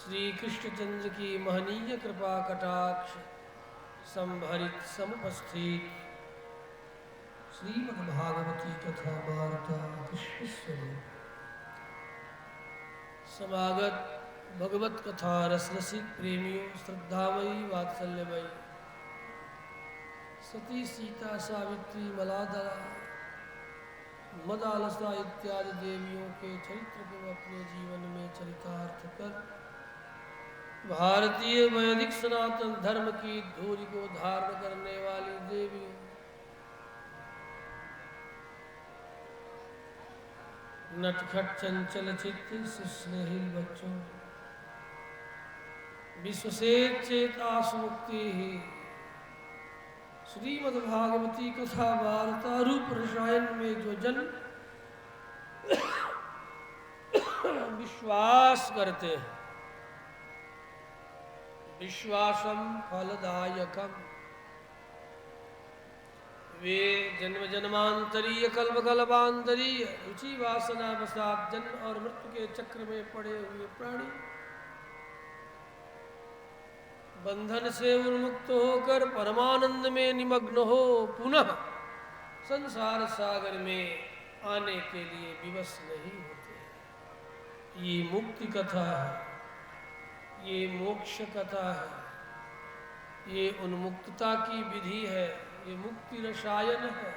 श्री कृष्णचंद्र की महनीय कृपा कटाक्ष संभरित समुपस्थित श्रीमद्भागवती कथा वार्ता कृष्ण स्वरूप समागत भगवत कथा रसरसिक प्रेमियों, श्रद्धामयी वात्सल्यमयी सती सीता सावित्री मलाधरा मदालसा इत्यादि देवियों के चरित्र को अपने जीवन में चरितार्थ कर भारतीय वैदिक सनातन धर्म की धूरी को धारण करने वाली देवी नटखट चंचल चित्त सुस्नेहिल बच्चों विश्व से चेता सुमुक्ति ही श्रीमद्भागवती कथा वार्ता रूप रसायन में जो जन विश्वास करते हैं, विश्वासम फलदायकम, वे जन्म जन्मांतरीय कल्प कल्पांतरीय रुचि वासना वसात जन्म और मृत्यु के चक्र में पड़े हुए प्राणी बंधन से उन्मुक्त होकर परमानंद में निमग्न हो पुनः संसार सागर में आने के लिए विवश नहीं होते। ये मुक्ति कथा है, ये मोक्ष कथा है, ये उन्मुक्तता की विधि है, ये मुक्ति रसायन है।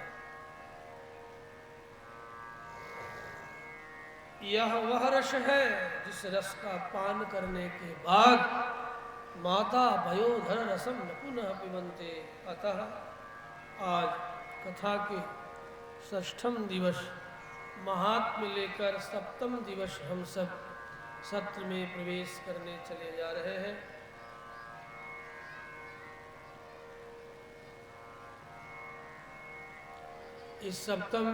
यह वह रस है जिस रस का पान करने के बाद माता भयोधर रसम न पुनः पिबंते। अतः आज कथा के षष्ठम दिवस महात्म्य लेकर सप्तम दिवस हम सब सत्र में प्रवेश करने चले जा रहे हैं। इस सप्तम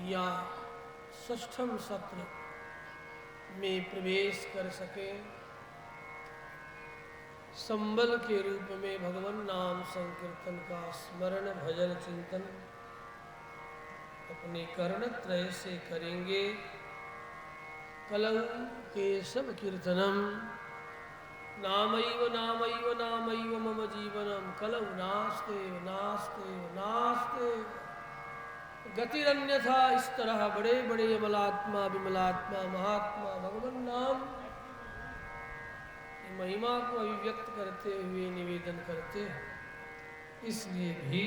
या षष्ठम सत्र में प्रवेश कर सके संबल के रूप में भगवान नाम संकीर्तन का स्मरण भजन चिंतन अपने कर्णत्रय से करेंगे। कलौ केशव कीर्तनम नामैव नामैव नामैव मम जीवनम कलौ नास्तेव नास्तेव नास्तेव गतिरन्यथा। इस तरह बड़े बड़े अमलात्मा विमलात्मा महात्मा भगवान नाम की महिमा को अभिव्यक्त करते हुए निवेदन करते हैं। इसलिए भी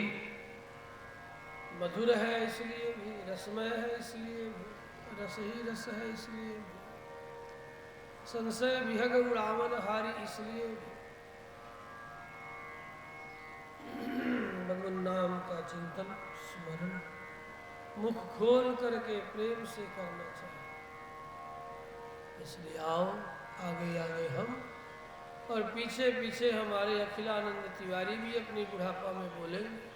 मधुर है, इसलिए भी रसमय है, इसलिए भी रस ही रस है, इसलिए भी संशय विहग उड़ावन हारी, इसलिए भगवान नाम का चिंतन स्मरण मुख खोल करके प्रेम से करना चाहिए। इसलिए आओ आगे आगे हम और पीछे पीछे हमारे अखिलानंद तिवारी भी अपनी बुढ़ापा में बोलेंगे।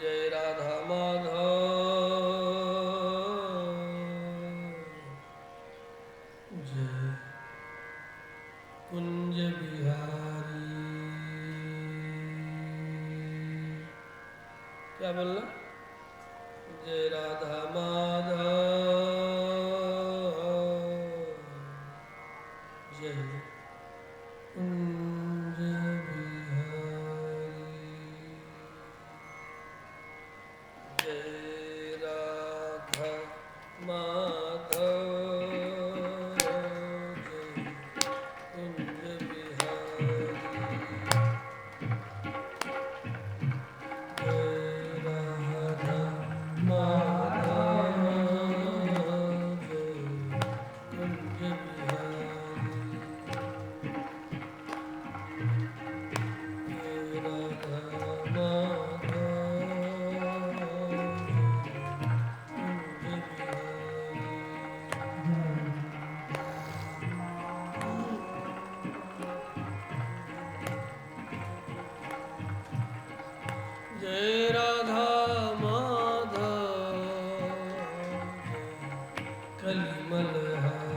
जय राधा माधव जय कुंज बिहारी। क्या बोलना? जय राधा माधव जय कुंज बिहारी। जय राधा माधव जय कुंज बिहारी। जय राधा माधव जय कुंज बिहारी। जय राधा माधव जय राधा माधव कलिमल हारी।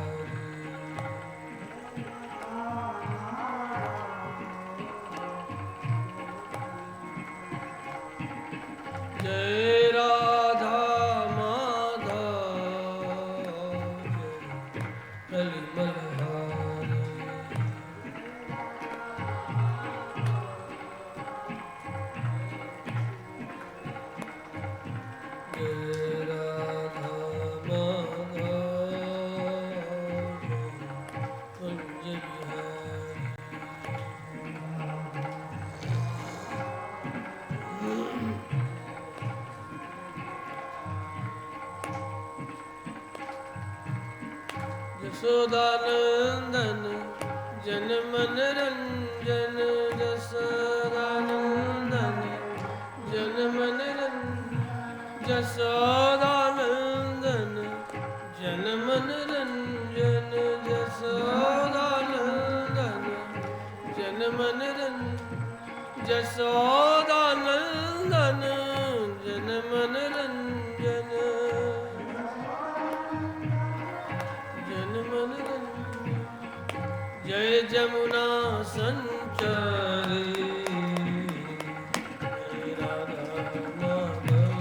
जय राधा माधव जय कलिमलहारी। जय राधा माधव कुंज बिहारी। यशोदानंदन जन मन रंजन, यशोदानंदन जन मन रंजन, यशोदानंदन जन मन रंजन, यशोदानंदन जन मन रंजन, यशोदानंदन जन मन रंजन, जन मन रंजन। जय जमुना संचारी, जय राधा माधव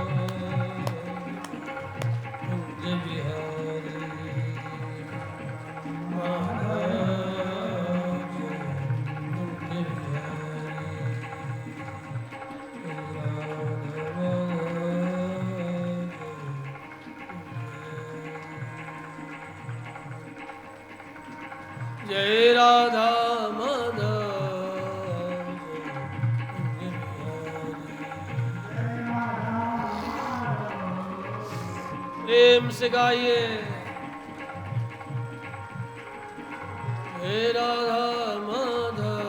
कुंज बिहारी। महाराज कुंज बिहारी, जय राधा माधव जय प्रेम से गाइए। हे राधा माधव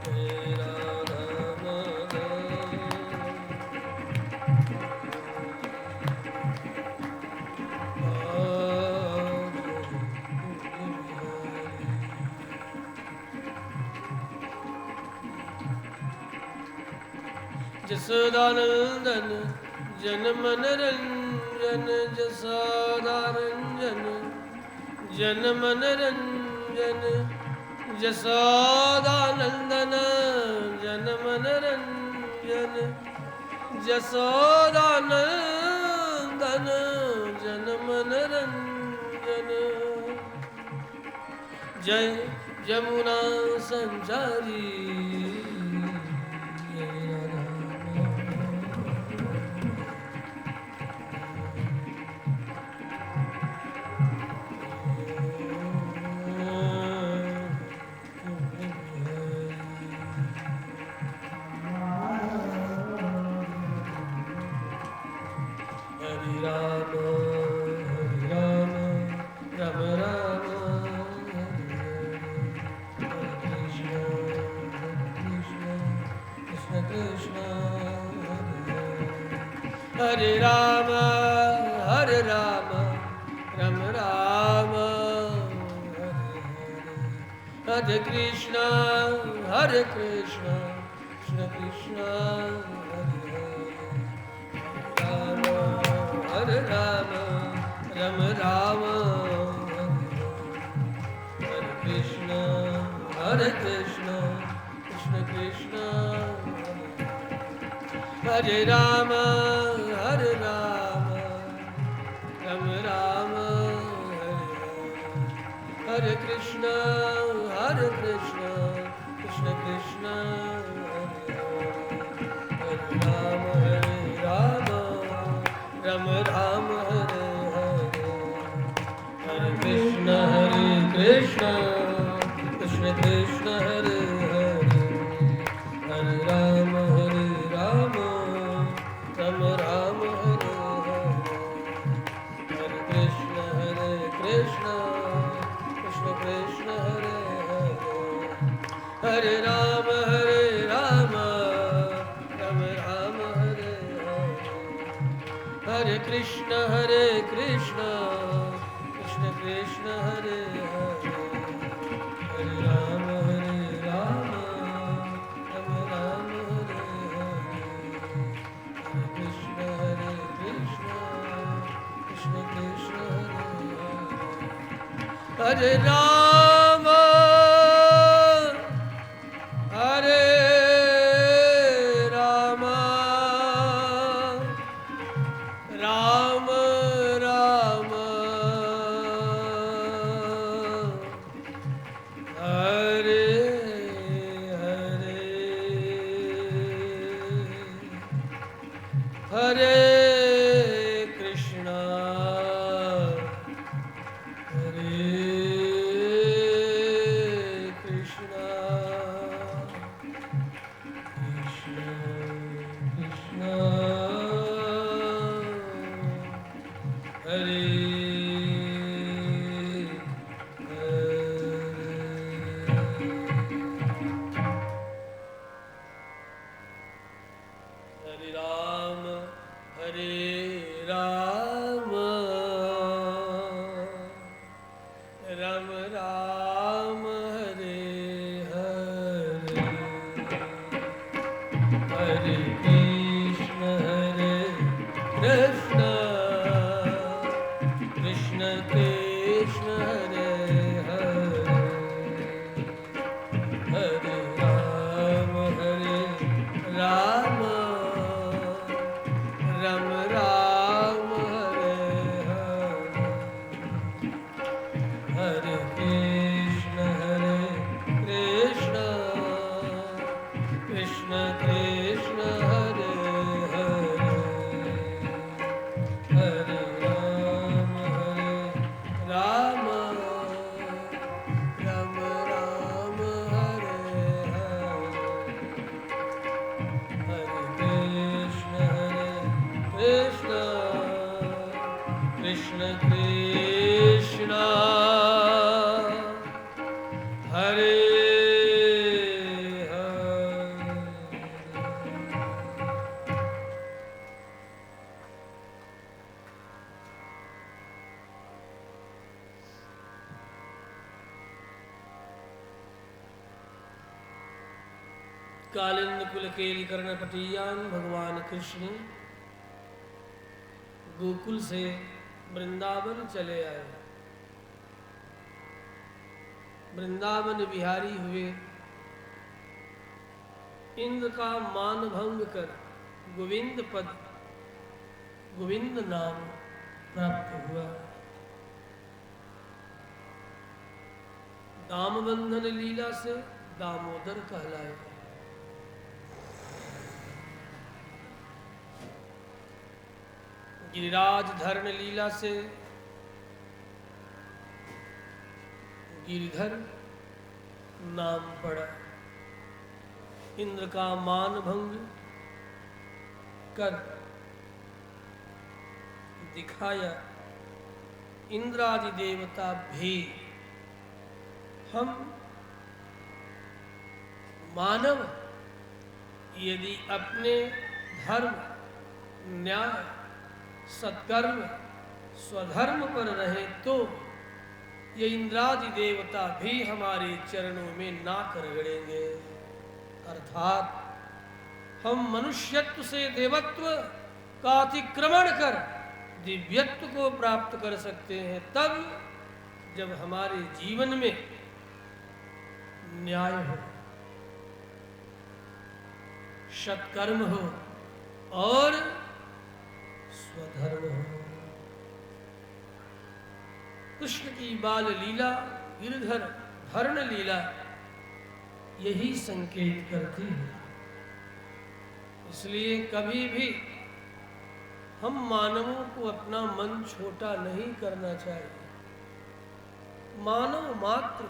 जय राधा जसोदानंदन जन मन रंजन, जसोदानंदन जन मन रंजन, जसोदानंदन जन मन रंजन, जसोदानंदन जन मन रंजन। जय जमुना संचारी, हरे राम हरे राम राम राम हरे हरे, हरे कृष्ण हरे कृष्ण कृष्ण कृष्ण हरे हरे, हरे राम राम राम हरे कृष्ण हरे कृष्ण कृष्ण कृष्ण हरे राम हरे राम राम राम हरे कृष्ण कृष्ण कृष्ण हरे राम राम राम हरे हरे, हरे कृष्ण कृष्ण कृष्ण हरे हरे, हरे राम राम राम राम हरे हरे, हरे कृष्ण कृष्ण कृष्ण हरे हरे, हरे राम राम राम हरे हरे, हरे कृष्ण कृष्ण कृष्ण हरे हरे, हरे राम राम राम हरे हरे, हरे कृष्ण कृष्ण कृष्ण हरे हरे, हरे राम हरे राम राम राम हरे हरे हरे कृष्णा कालिंद कुल केल कर्ण पटियान भगवान कृष्ण गोकुल से वृंदावन चले आए। वृंदावन बिहारी हुए, इंद्र का मान भंग कर गोविंद पद गोविंद नाम प्राप्त हुआ। दामबंधन लीला से दामोदर कहलाए। गिरिराज धरण लीला से गिरिधर नाम पड़ा। इंद्र का मान भंग कर दिखाया इंद्रादि देवता भी हम मानव यदि अपने धर्म, न्याय, सत्कर्म, स्वधर्म पर रहे तो ये इंद्रादि देवता भी हमारे चरणों में नाक रगड़ेंगे। अर्थात हम मनुष्यत्व से देवत्व का अतिक्रमण कर दिव्यत्व को प्राप्त कर सकते हैं तब जब हमारे जीवन में न्याय हो, सत्कर्म हो और स्वधर्म हो। कृष्ण की बाल लीला, गिरधर धरण लीला यही संकेत करती है। इसलिए कभी भी हम मानवों को अपना मन छोटा नहीं करना चाहिए। मानव मात्र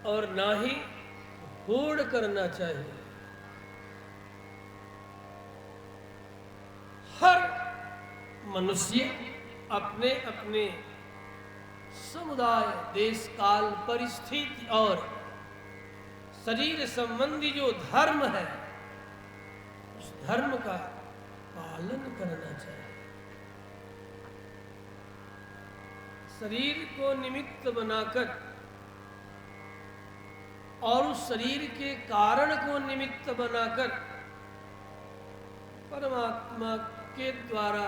और ना ही होड़ करना चाहिए। हर मनुष्य अपने अपने समुदाय, देश काल, परिस्थिति और शरीर संबंधी जो धर्म है उस धर्म का पालन करना चाहिए। शरीर को निमित्त बनाकर और उस शरीर के कारण को निमित्त बनाकर परमात्मा के द्वारा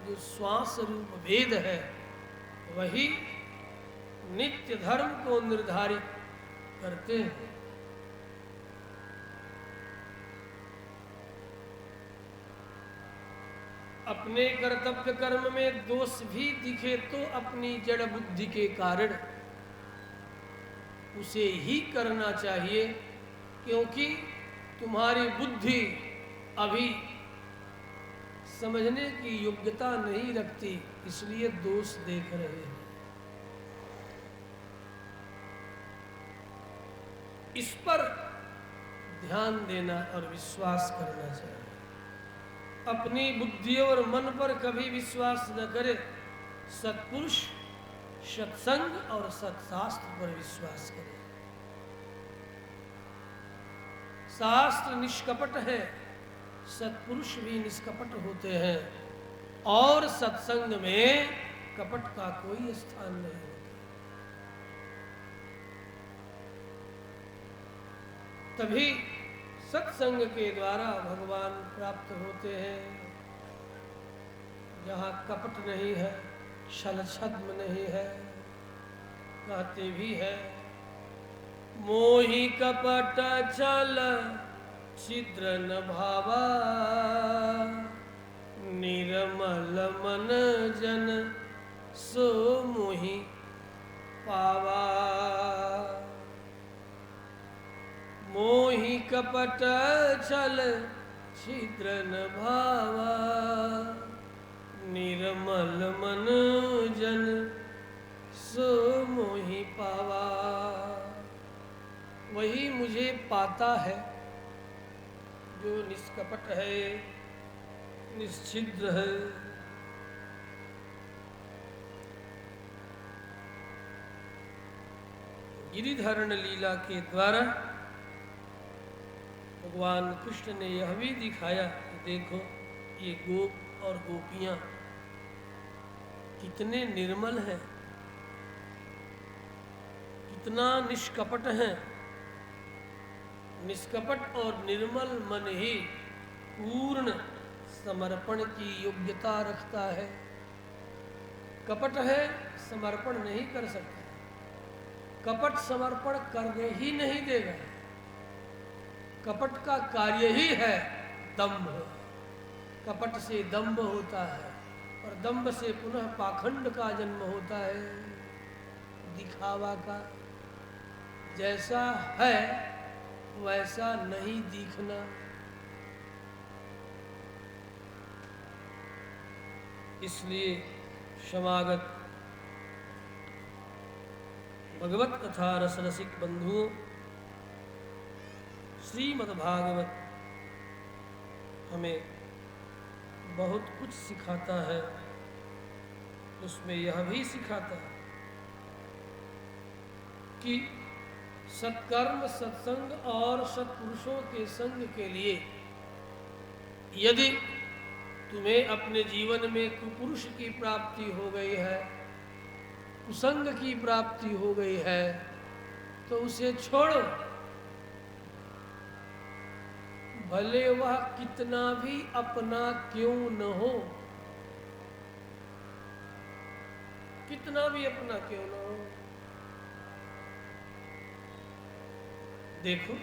जो श्वास रूप वेद है वही नित्य धर्म को निर्धारित करते हैं। अपने कर्तव्य कर्म में दोष भी दिखे तो अपनी जड़ बुद्धि के कारण उसे ही करना चाहिए, क्योंकि तुम्हारी बुद्धि अभी समझने की योग्यता नहीं रखती, इसलिए दोष देख रहे हैं। इस पर ध्यान देना और विश्वास करना चाहिए। अपनी बुद्धि और मन पर कभी विश्वास न करे, सत्पुरुष, सत्संग और सत्शास्त्र पर विश्वास करे। शास्त्र निष्कपट है, सत्पुरुष भी निष्कपट होते हैं, और सत्संग में कपट का कोई स्थान नहीं होता। तभी सत्संग के द्वारा भगवान प्राप्त होते हैं। जहाँ कपट नहीं है, छल छद्म नहीं है, कहते भी है मोहि कपट छल छिद्र न भावा, निर्मल मन जन सो मोहि पावा। मोहि कपट छल छिद्र न भावा, निर्मल मन जन सो मोहि पावा। वही मुझे पाता है जो निष्कपट है, निश्चिद्र है। गिरिधरण लीला के द्वारा भगवान कृष्ण ने यह भी दिखाया कि देखो ये गोप और गोपियां कितने निर्मल हैं, कितना निष्कपट हैं। निष्कपट और निर्मल मन ही पूर्ण समर्पण की योग्यता रखता है। कपट है, समर्पण नहीं कर सकता। कपट समर्पण करने ही नहीं देगा। कपट का कार्य ही है दंभ। कपट से दंभ होता है और दंभ से पुनः पाखंड का जन्म होता है, दिखावा का। जैसा है वैसा नहीं दिखना। इसलिए समागत भगवत कथा रस रसिक बंधुओं, श्रीमद्भागवत हमें बहुत कुछ सिखाता है। उसमें यह भी सिखाता है कि सत्कर्म, सत्संग और सत्पुरुषों के संग के लिए यदि तुम्हें अपने जीवन में कुपुरुष की प्राप्ति हो गई है, कुसंग की प्राप्ति हो गई है, तो उसे छोड़ो। भले वह कितना भी अपना क्यों न हो, कितना भी अपना क्यों न हो। देखो,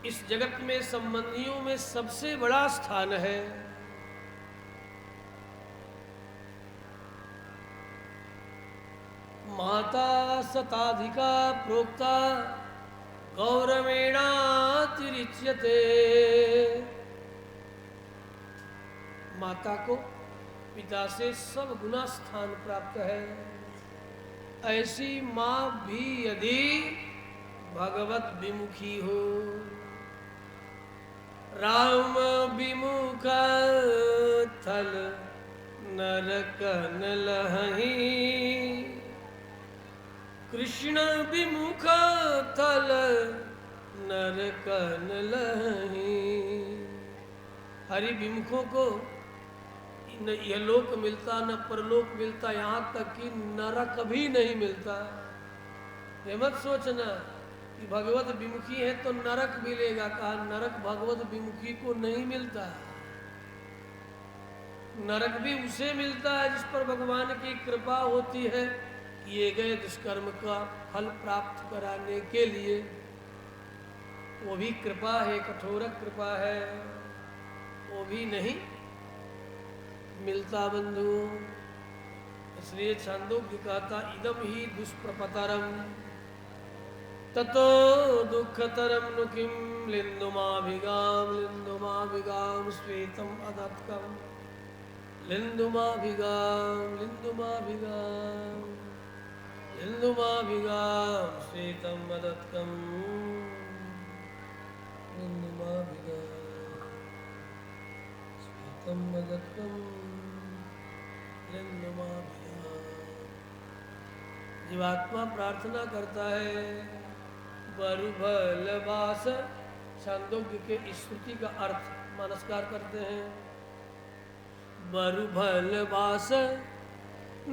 इस जगत में संबंधियों में सबसे बड़ा स्थान है माता सताधिका प्रोक्ता गौरवेणातिरिच्यते। माता को पिता से सब गुना स्थान प्राप्त है। ऐसी माँ भी यदि भगवत विमुखी हो, राम विमुख थल नरकन लहि, कृष्ण विमुख थल नरकन लहि। हरि विमुखों को न यह लोक मिलता न परलोक मिलता, यहाँ तक कि नरक भी नहीं मिलता। ये मत सोचना कि भगवत विमुखी है तो नरक मिलेगा। कहा नरक भगवत विमुखी को नहीं मिलता, नरक भी उसे मिलता है जिस पर भगवान की कृपा होती है किए गए दुष्कर्म का फल प्राप्त कराने के लिए। वो भी कृपा है, कठोर कृपा है, वो भी नहीं मिलता बंधु। इसलिए छांदोग्य कहता इदम ही दुष्प्रपतरम ततो दुःखतरम नु किम लिन्दुमाभिगाम लिन्दुमाभिगाम श्वेतम अदत्कम लिन्दुमाभिगाम लिन्दुमाभिगाम लिन्दुमाभिगाम श्वेतम अदत्कम लिन्दुमाभिगाम श्वेतम अदत्कम लिन्दुमाभिगाम। जीवात्मा प्रार्थना करता है बरुभलवास। छांदोग्य के इस श्रुति का अर्थ मनस्कार करते हैं। बरुभलवास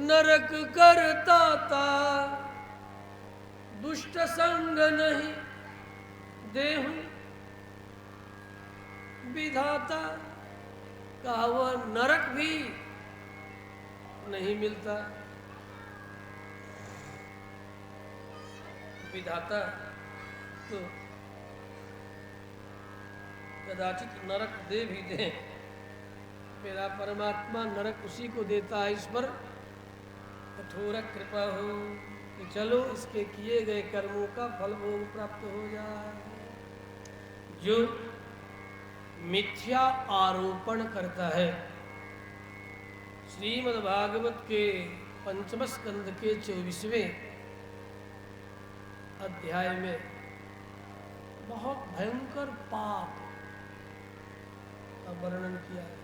नरक करता ता दुष्ट संग नहीं देहु विधाता। कहा वह नरक भी नहीं मिलता, विधाता तो कदाचित नरक दे भी दे, मेरा परमात्मा नरक उसी को देता है इस पर कठोर कृपा हो कि चलो इसके किए गए कर्मों का फल भोग प्राप्त हो जाए। जो मिथ्या आरोपण करता है, श्रीमद् भागवत के 5वें स्कंद के 24वें अध्याय में बहुत भयंकर पाप का वर्णन किया है।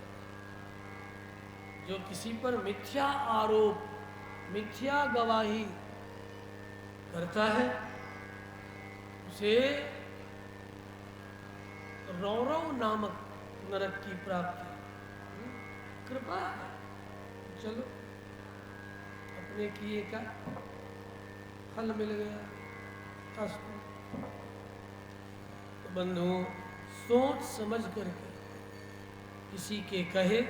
जो किसी पर मिथ्या आरोप, मिथ्या गवाही करता है उसे रौरव नामक नरक की प्राप्ति। कृपा है, चलो अपने किए का फल मिल गया। तो बंधुओं सोच समझ करके किसी के कहे,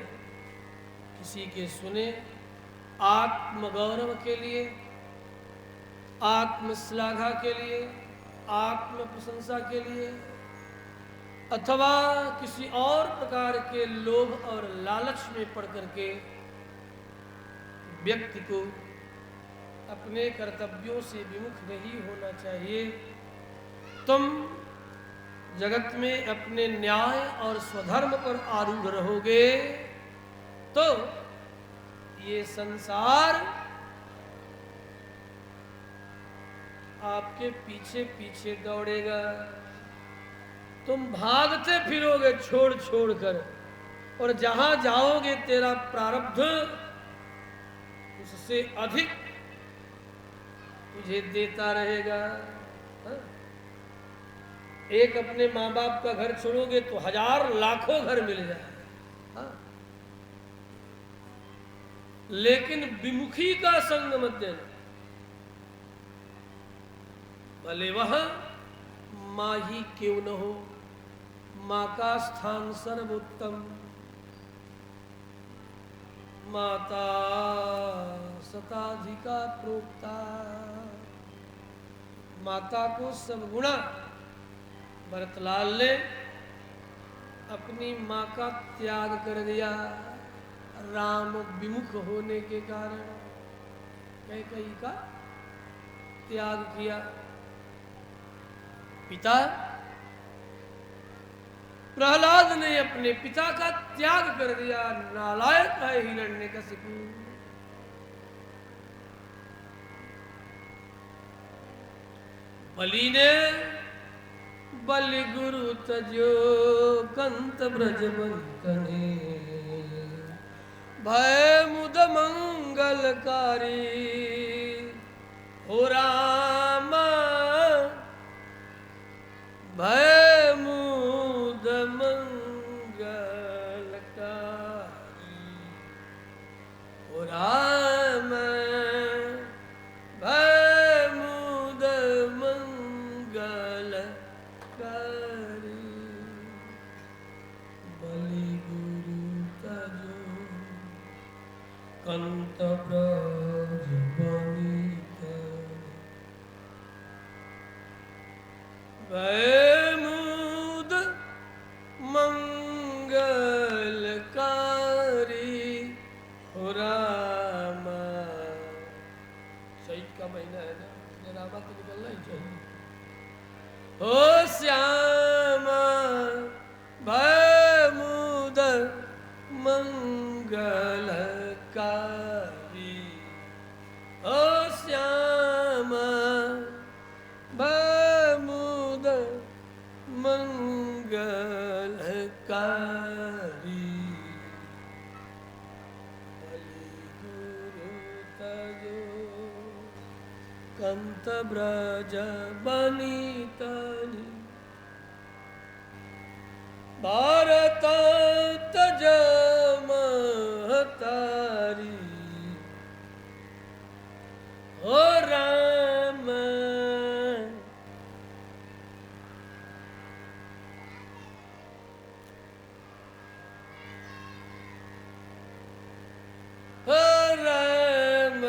किसी के सुने, आत्मगौरव के लिए, आत्मश्लाघा के लिए, आत्म प्रशंसा के लिए, अथवा किसी और प्रकार के लोभ और लालच में पड़ करके व्यक्ति को अपने कर्तव्यों से विमुख नहीं होना चाहिए। तुम जगत में अपने न्याय और स्वधर्म पर आरूढ़ रहोगे तो ये संसार आपके पीछे पीछे दौड़ेगा। तुम भागते फिरोगे छोड़ छोड़ कर, और जहां जाओगे तेरा प्रारब्ध उससे अधिक तुझे देता रहेगा। हा? एक अपने माँ बाप का घर छोड़ोगे तो 1000 लाखों घर मिल जाए, हा? लेकिन विमुखी का संग मत देना। भले वह माँ ही क्यों न हो, माँ का स्थान सर्वोत्तम। माता शताधिका प्रोक्ता। माता को सब गुणा भरतलाल ने अपनी माँ का त्याग कर दिया राम विमुख होने के कारण। कैकेयी का त्याग किया। पिता प्रहलाद ने अपने पिता का त्याग कर दिया। नालायक है हिरण्यकशिपु। बलि ने बलि गुरु तजो कंत ब्रज बंतने भय मुद मंगलकारी हो राम भय मुद मंगलकारी हो राम भय मुद मंगल कंत ब्रज बनिता वैमुद मंगलकारी हो रामा। चैत का महीना है ना, इसलिए रामा तो निकलना ही चाहिए। हो श्यामा भयमुद मंगलकारी, हो श्यामा भयमुद मंगलकारी। बलि गुरु तजो कंत ब्रज बनितानि, भारत तज महतारी हो राम। हो राम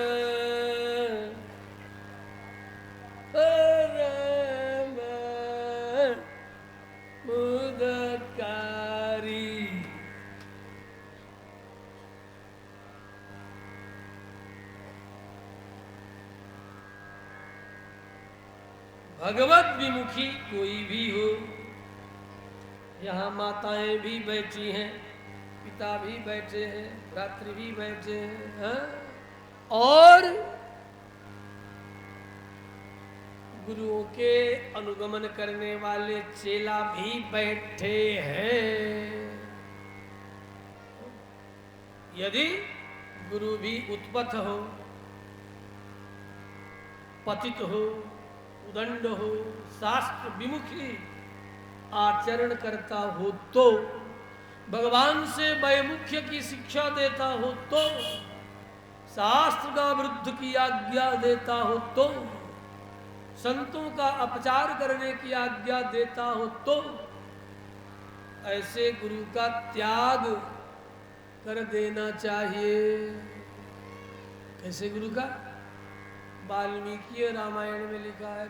हो राम मुदकारी। भगवत विमुखी कोई भी हो, यहाँ माताएं भी बैठी हैं, पिता भी बैठे हैं, भ्रातृ भी बैठे हैं, हाँ? और गुरुओं के अनुगमन करने वाले चेला भी बैठे हैं। यदि गुरु भी उत्पथ हो, पतित हो, उदंड हो, शास्त्र विमुखी आचरण करता हो तो, भगवान से वैमुख्य की शिक्षा देता हो तो, शास्त्र का विरुद्ध की आज्ञा देता हो तो, संतों का अपचार करने की आज्ञा देता हो तो, ऐसे गुरु का त्याग कर देना चाहिए। कैसे गुरु का? वाल्मीकि रामायण में लिखा है,